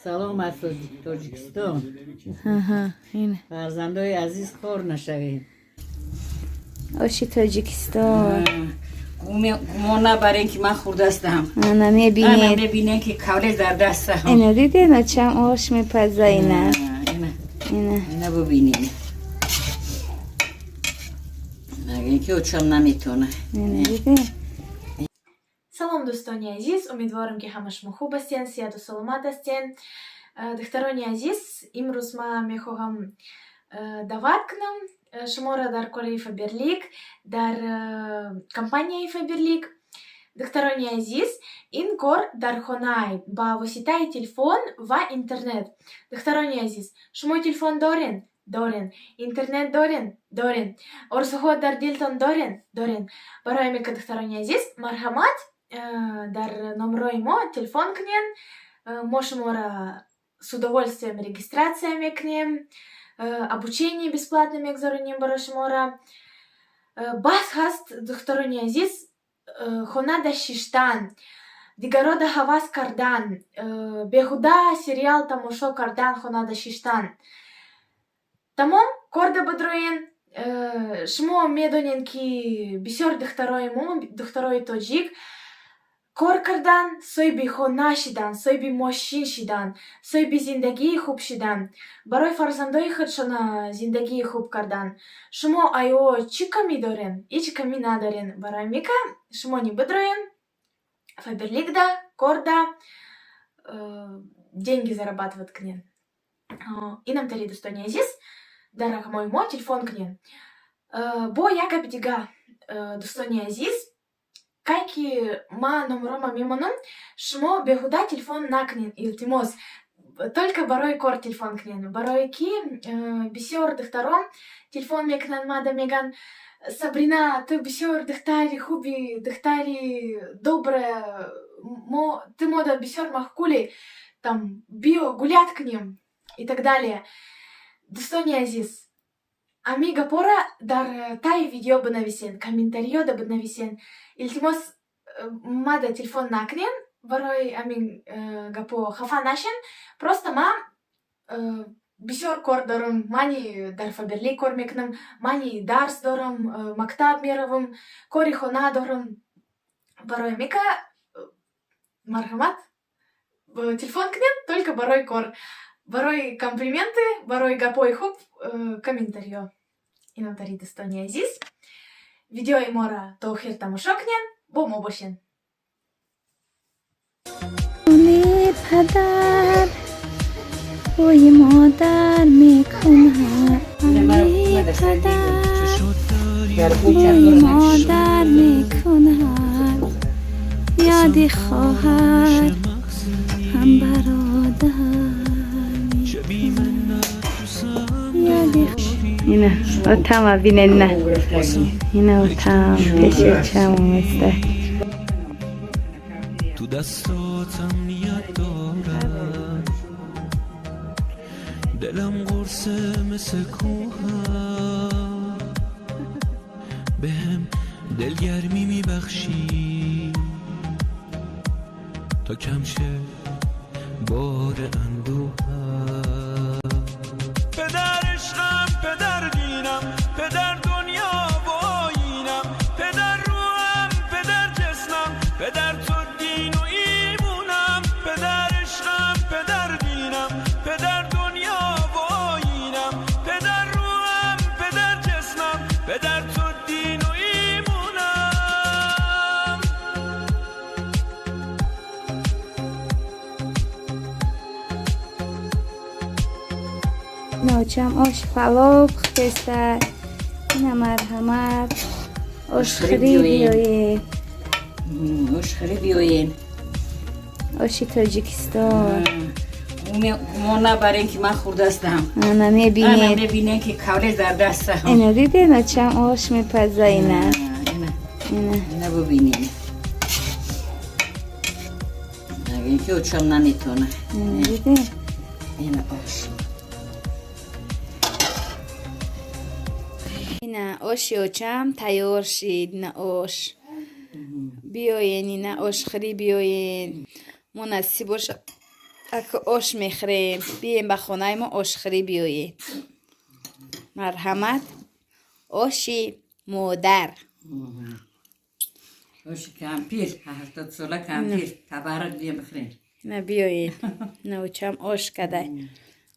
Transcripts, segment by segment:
سلام از تاجیکستان. اینه فرزندای عزیز خور نشوید. آشی تاجیکستان. گمان برای اینکه من خورده استم. نه میبینید. میبینید که کوله در دست هم. اینه دیدین چم آش میپزه اینه. اینه ببینید. مگه اینکه اوچم نمیتونه. اینه دیدین. سلام دوستانی عزیز، امیدوارم که همه شما خوب هستین، صحت و سلامت هستین. دخترانی عزیز، امروز ما میخواهم دعوت کنم شما را در کار فایبرلیک، در کمپانی فایبرلیک. دخترانی عزیز، این کار در خانه با واسطه تلفن و اینترنت. دخترانی عزیز، شما تلفن دارین، اینترنت دارین، ارزها در دلتان دارین. برای میکه دخترانی عزیز، مرحمت در نمرای ما تلفن کنین، ما شما را с удовольствием регистрация میکنیم، обучение бесплатно میگذارونیم برای شما را. بس هست دخترانی عزیز، خانه داشتن، دیگرها دا حواس کردن، بیهوده سریال تماشا کردن، خانه داشتن. تمام کار دا بدروین. شما میدونین که بسیار دخترای ما، دخترای تاجیک، کار کردن، صاحب خانه شدن، صاحب ماشین شدن، صاحب زندگی خوب شدن، برای فرزندای خودشان زندگی خوب کردن. شما آیا چی کمی دارین؟ هیچ کمی ندارین. برای میکه شما نبدروین فایبرلیک да, кор да, деньги зарабатывать کنین. اینم تری دوستانی عزیز، در رقمای ما تلفن کنین. با یک دیگه دوستانی عزیز، که ما номером میمونم، شما بهوده تلفن نکنین. التماس только برای کار تلفن کنین. برای که بسیار دختران تلفن میکنن ما да میگن Сабрина, ты бисёр дختари хуби, дختари добрая, ты мода бисёр махкули, там био гулять к ним и так далее. Достони азиз. Амига пора дар тай видео бынависен, комментарио да бынависен. Илтимос мада телефон накнен, барой амин гапо хафа нашен, просто ма бисёр кор дорам, мани дар файберлик кор мекунам, мани дарс дорам, мактаб меравам, кори хона дорам. Барой мека мархамат телефон кнен, только барой кор. Барой комплименты, барой гапой хуп, комментарио. Инам тари достони азиз. Видео и мора тохир тамошо кнен, бо мобошен. توی مادر میکنم علی پدر توی مادر میکنم یادی خواهر هم برادر میکنم اینه اتم بینن نه اینه اتم پیش چمو مسته تو دستاتم نیت دارم دلم قرصه مثل کوهم بهم دلگرمی میبخشی تا کم شه بار اندوهم پدر عشقم پدر دینم پدر دنیا و آیینم پدر روحم پدر جسمم پدر تو دین و ایمونم پدر عشقم پدر دینم پدر پدر تو دین و ایمونم نوچم آش فلوب خسته اینه مرحمت آشخری بیاین آشخری بیاین آشی تاجیکستان گمان برای اینکه من خورده استم. نه میبینید. میبینید که کوله در دست هم. اینه دیدین چم آش میپزه اینه. اینه ببینید. مگه اینکه اوچم نمیتونه. اینه دیدین. اینه آش. اینه آشی اوچم تیار شید. نه آش. بیاین اینه آشخری بیاین. مناسب باشه. اکو آش میخریم. بیایم به خونه ما آشخوری بیاییم. مرحمت. آشی مادر. آش کمپیر 70 ساله کمپیر تبرک بیم بخوریم. نه بیاییم. نوچم آش کده.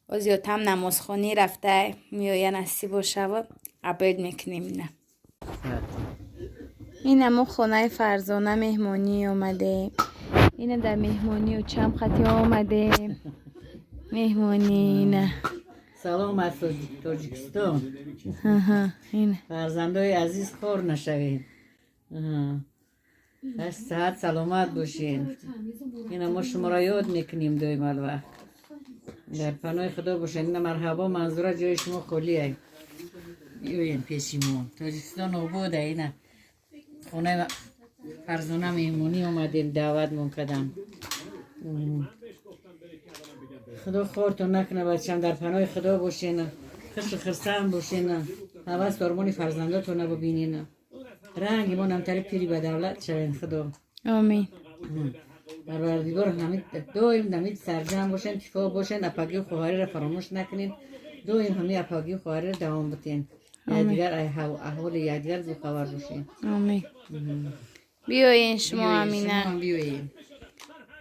از یادم نمازخانی رفته میایه نصیب و شب عبید میکنیم. نه این همون خونه فرزانه مهمانی آمده. این در مهمانی و چم خطی آمده. مهمانی نه. سلام از تاجیکستان. این فرزندای عزیز خور نشوید. صحت سلامت باشین. این ما شما را یاد میکنیم دویم الوقت. در پناه خدا باشین. این مرحبا منظوره جای شما خالیه. بیاین پیشیمون. تاجیکستان آباده. این خونه فرزانه مهمونی اومدیم دعوت کردم. خدا خورتون نکنه بچم. در پناه خدا باشین. خوش و خرسند باشین. حوض دارمانی فرزنداتون رو ببینین. رنگ ما نمتر پیری به دولت شوین خدا. آمین. پروردگار همین دائم نمید سرجم باشین. شفا باشین. اپاگی و خواهری را فراموش نکنین. دائم همین اپاگی و خواهری را دوام بتین. یادگار احوال یادگار زو خبر باشین. آمین. بیاین شما امینه. شما هم بیاین.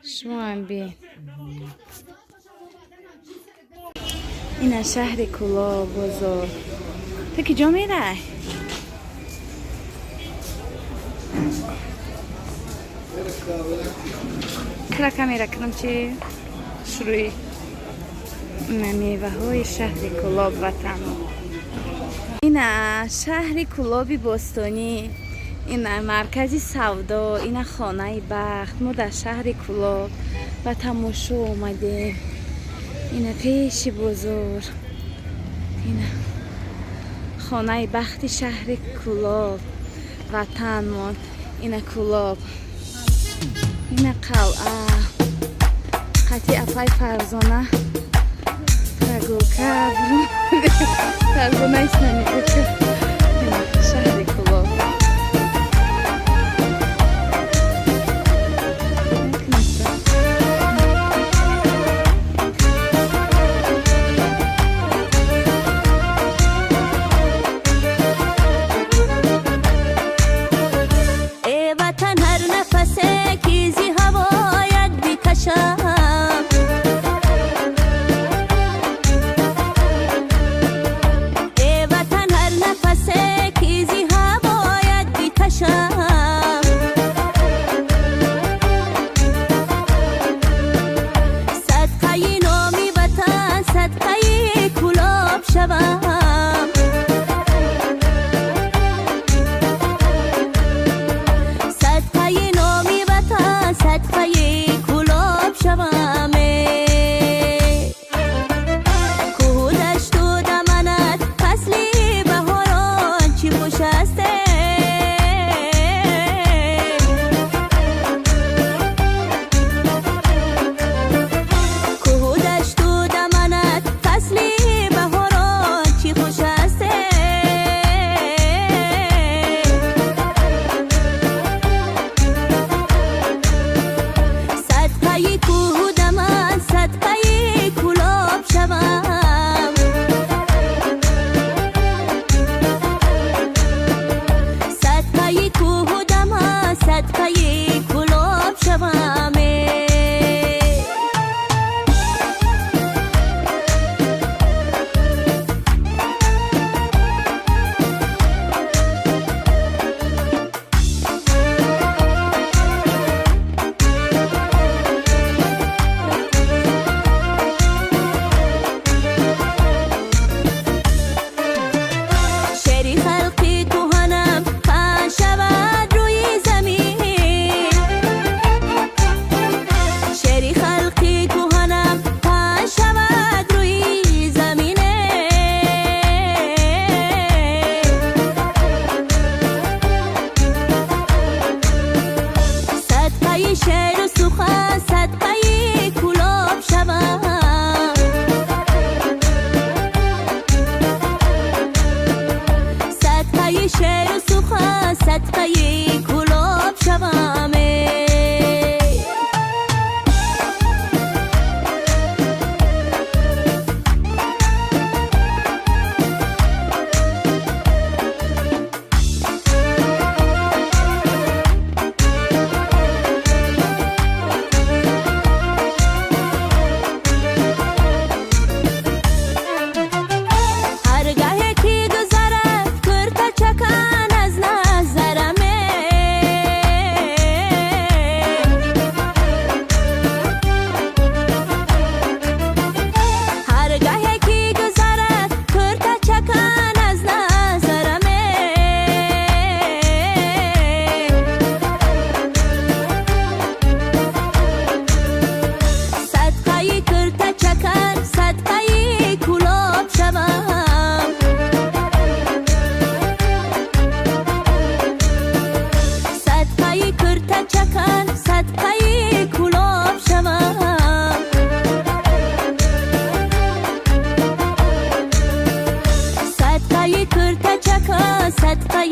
شما هم بیاین. این شهر کلا بزرگ. تو که جا میره؟ کلا کامیرا کنم چی؟ شروعی میوه های شهر کلاب وطن. این شهر کلاب باستانی. این مرکز سودا. این خانه بخت. ما در شهر کلاب و تماشا اومدیم. این پیش بزرگ. این خانه بخت شهر کلاب وطن ما. این کلاب. این قلعه خطی اپای فرزانه تگوکه فرزانه اسلامی بکه. این شهر کلاب. دلت